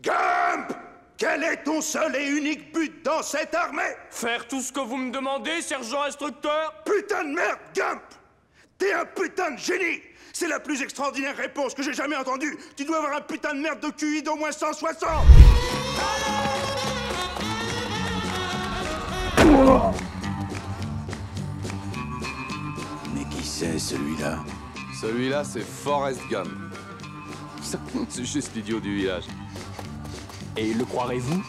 Gump! Quel est ton seul et unique but dans cette armée? Faire tout ce que vous me demandez, sergent instructeur? Putain de merde, Gump! T'es un putain de génie! C'est la plus extraordinaire réponse que j'ai jamais entendue! Tu dois avoir un putain de merde de QI d'au moins 160! Mais qui c'est, celui-là? Celui-là, c'est Forrest Gump. C'est juste l'idiot du village. Et le croirez-vous?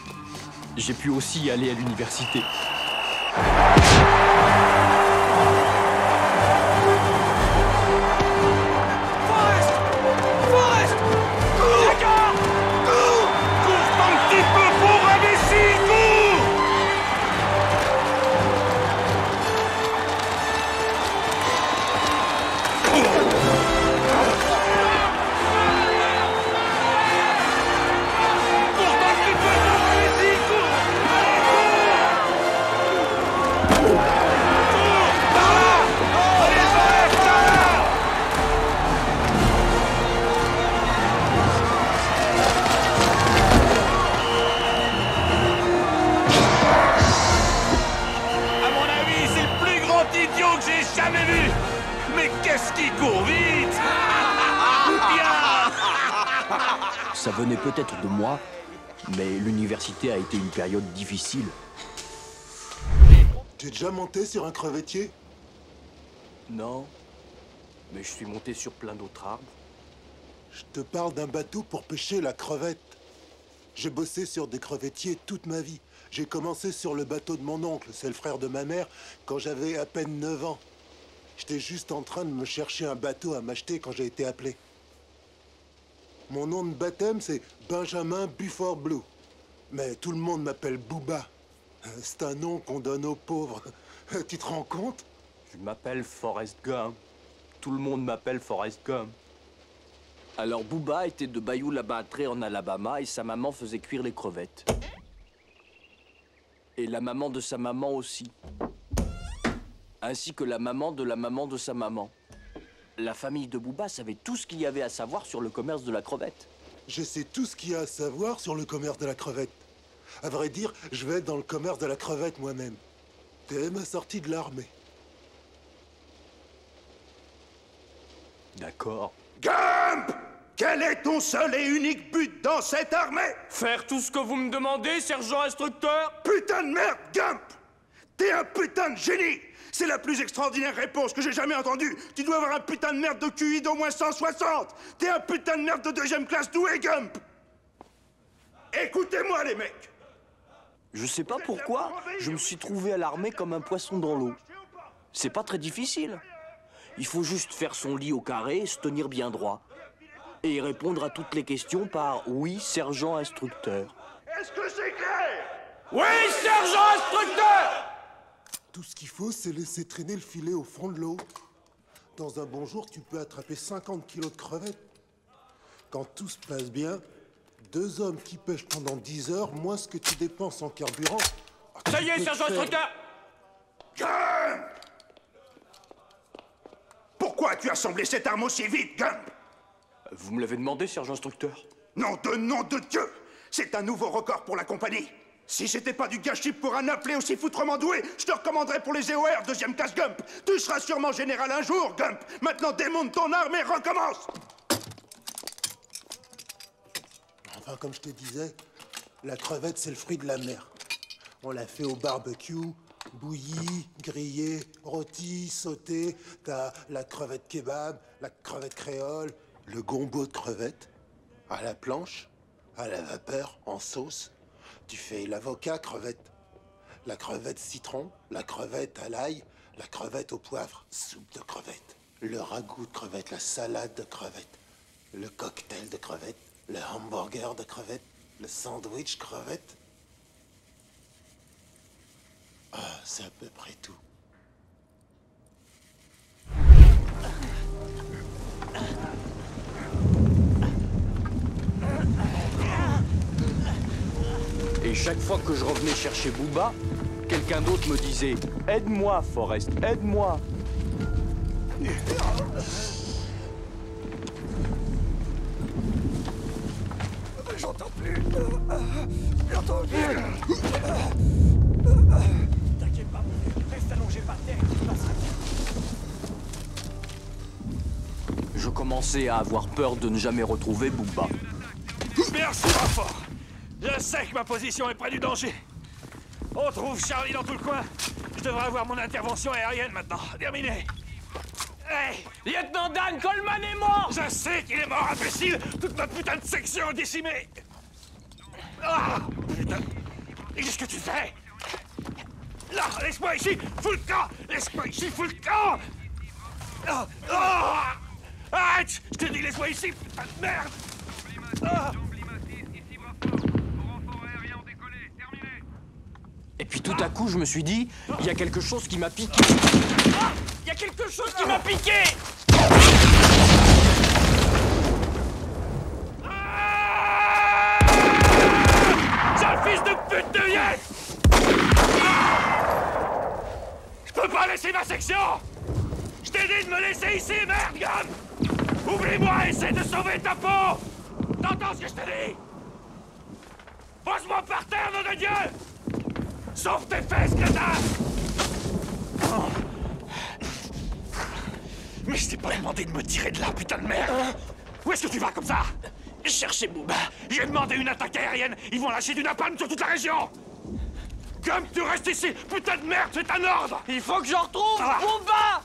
J'ai pu aussi y aller à l'université. Ça venait peut-être de moi, mais l'université a été une période difficile. T'es déjà monté sur un crevettier? Non, mais je suis monté sur plein d'autres arbres. Je te parle d'un bateau pour pêcher la crevette. J'ai bossé sur des crevettiers toute ma vie. J'ai commencé sur le bateau de mon oncle, c'est le frère de ma mère, quand j'avais à peine 9 ans. J'étais juste en train de me chercher un bateau à m'acheter quand j'ai été appelé. Mon nom de baptême, c'est Benjamin Buford Blue. Mais tout le monde m'appelle Booba. C'est un nom qu'on donne aux pauvres. Tu te rends compte? Je m'appelle Forrest Gump. Tout le monde m'appelle Forrest Gump. Alors Booba était de Bayou-la-Batterie en Alabama et sa maman faisait cuire les crevettes. Et la maman de sa maman aussi. Ainsi que la maman de sa maman. La famille de Booba savait tout ce qu'il y avait à savoir sur le commerce de la crevette. Je sais tout ce qu'il y a à savoir sur le commerce de la crevette. À vrai dire, je vais être dans le commerce de la crevette moi-même. Dès ma sortie de l'armée. D'accord. Gump! Quel est ton seul et unique but dans cette armée? Faire tout ce que vous me demandez, sergent instructeur? Putain de merde, Gump! T'es un putain de génie! C'est la plus extraordinaire réponse que j'ai jamais entendue! Tu dois avoir un putain de merde de QI d'au moins 160! T'es un putain de merde de deuxième classe doué, Gump! Écoutez-moi, les mecs! Je sais pas pourquoi, je me suis trouvé à l'armée comme un poisson dans l'eau. C'est pas très difficile. Il faut juste faire son lit au carré, se tenir bien droit. Et répondre à toutes les questions par « Oui, sergent instructeur ». Est-ce que c'est clair? Oui, sergent instructeur! Tout ce qu'il faut, c'est laisser traîner le filet au fond de l'eau. Dans un bon jour, tu peux attraper 50 kilos de crevettes. Quand tout se passe bien, 2 hommes qui pêchent pendant 10 heures, moins ce que tu dépenses en carburant. Ça y est, sergent instructeur! Gump! Pourquoi as-tu assemblé cette arme aussi vite, Gump? Vous me l'avez demandé, sergent instructeur? Nom de Dieu! C'est un nouveau record pour la compagnie! Si c'était pas du gâchis pour un appelé aussi foutrement doué, je te recommanderais pour les EOR, deuxième classe, Gump! Tu seras sûrement général un jour, Gump! Maintenant démonte ton arme et recommence! Enfin, comme je te disais, la crevette, c'est le fruit de la mer. On la fait au barbecue, bouillie, grillée, rôtie, sautée. T'as la crevette kebab, la crevette créole, le gombo de crevette, à la planche, à la vapeur, en sauce. Tu fais l'avocat crevette, la crevette citron, la crevette à l'ail, la crevette au poivre, soupe de crevette, le ragoût de crevette, la salade de crevette, le cocktail de crevette, le hamburger de crevette, le sandwich crevette. Ah, c'est à peu près tout. Et chaque fois que je revenais chercher Booba, quelqu'un d'autre me disait « Aide-moi, Forrest, aide-moi » J'entends plus. T'inquiète pas, reste allongé par terre, il se passera rien. Je commençais à avoir peur de ne jamais retrouver Booba. Merci, renfort. Je sais que ma position est près du danger. On trouve Charlie dans tout le coin. Je devrais avoir mon intervention aérienne maintenant. Terminé. Hey! Lieutenant Dan, Coleman est mort! Je sais qu'il est mort, imbécile! Toute notre putain de section est décimée! Ah! Putain! Et qu'est-ce que tu fais? Là, laisse-moi ici! Fous le camp! Laisse-moi ici, fous le camp! Ah! Ah! Arrête! Je te dis, laisse-moi ici, putain de merde! Ah! Et puis tout à coup, je me suis dit, il y a quelque chose qui m'a piqué. Ah! Il y a quelque chose qui m'a piqué! Ah! Sale fils de pute de Yet! Je peux pas laisser ma section! Je t'ai dit de me laisser ici, merde, gomme! Oublie-moi, essaie de sauver ta peau! T'entends ce que je te dis? Pose-moi par terre, nom de Dieu! Sauve tes fesses, crétin! Oh. Mais je t'ai pas demandé de me tirer de là, putain de merde! Où est-ce que tu vas comme ça? Chercher Booba. J'ai demandé une attaque aérienne. Ils vont lâcher du napalm sur toute la région. Comme tu restes ici, putain de merde, c'est un ordre. Il faut que j'en retrouve Ah. Booba!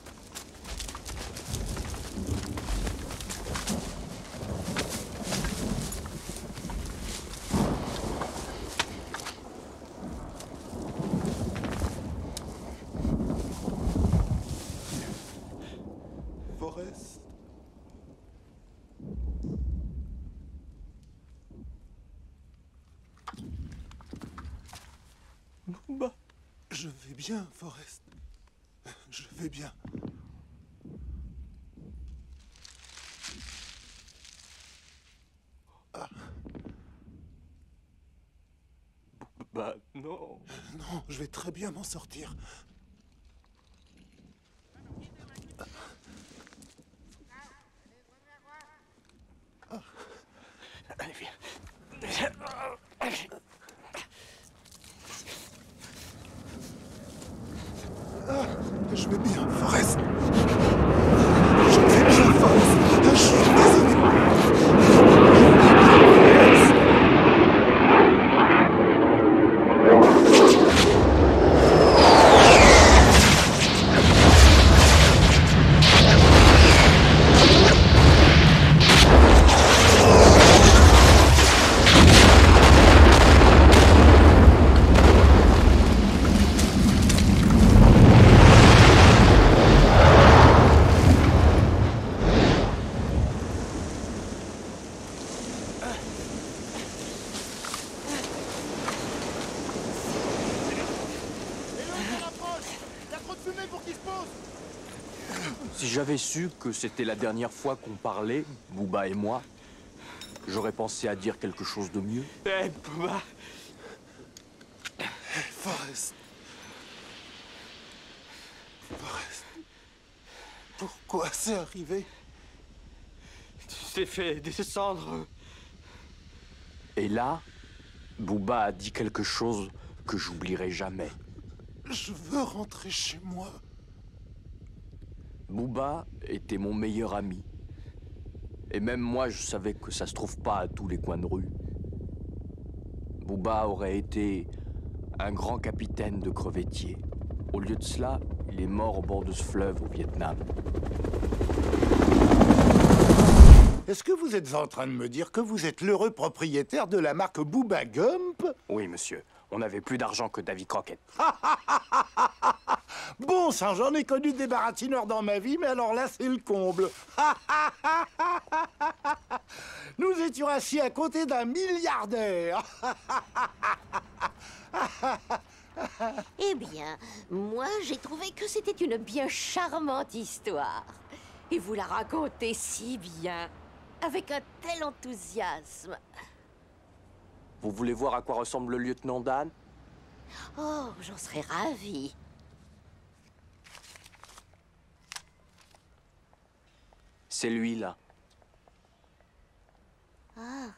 Forrest. Booba. Je vais bien, Forrest. Je vais bien. Bah non. Non, je vais très bien m'en sortir. Allez, viens. Je vais bien, Forrest. Je vais bien, Forrest. Je suis désolé. Si j'avais su que c'était la dernière fois qu'on parlait, Booba et moi, j'aurais pensé à dire quelque chose de mieux. Hé, Booba. Forrest. Forrest. Pourquoi c'est arrivé? Tu t'es fait descendre. Et là, Booba a dit quelque chose que j'oublierai jamais. Je veux rentrer chez moi. Booba était mon meilleur ami. Et même moi, je savais que ça se trouve pas à tous les coins de rue. Booba aurait été un grand capitaine de crevettier. Au lieu de cela, il est mort au bord de ce fleuve au Vietnam. Est-ce que vous êtes en train de me dire que vous êtes l'heureux propriétaire de la marque Booba Gump? Oui, monsieur. On n'avait plus d'argent que Davy Crockett. Bon sang, j'en ai connu des baratineurs dans ma vie, mais alors là, c'est le comble. Nous étions assis à côté d'un milliardaire. Eh bien, moi, j'ai trouvé que c'était une bien charmante histoire. Et vous la racontez si bien, avec un tel enthousiasme. Vous voulez voir à quoi ressemble le lieutenant Dan? Oh, j'en serais ravie. C'est lui, là. Ah.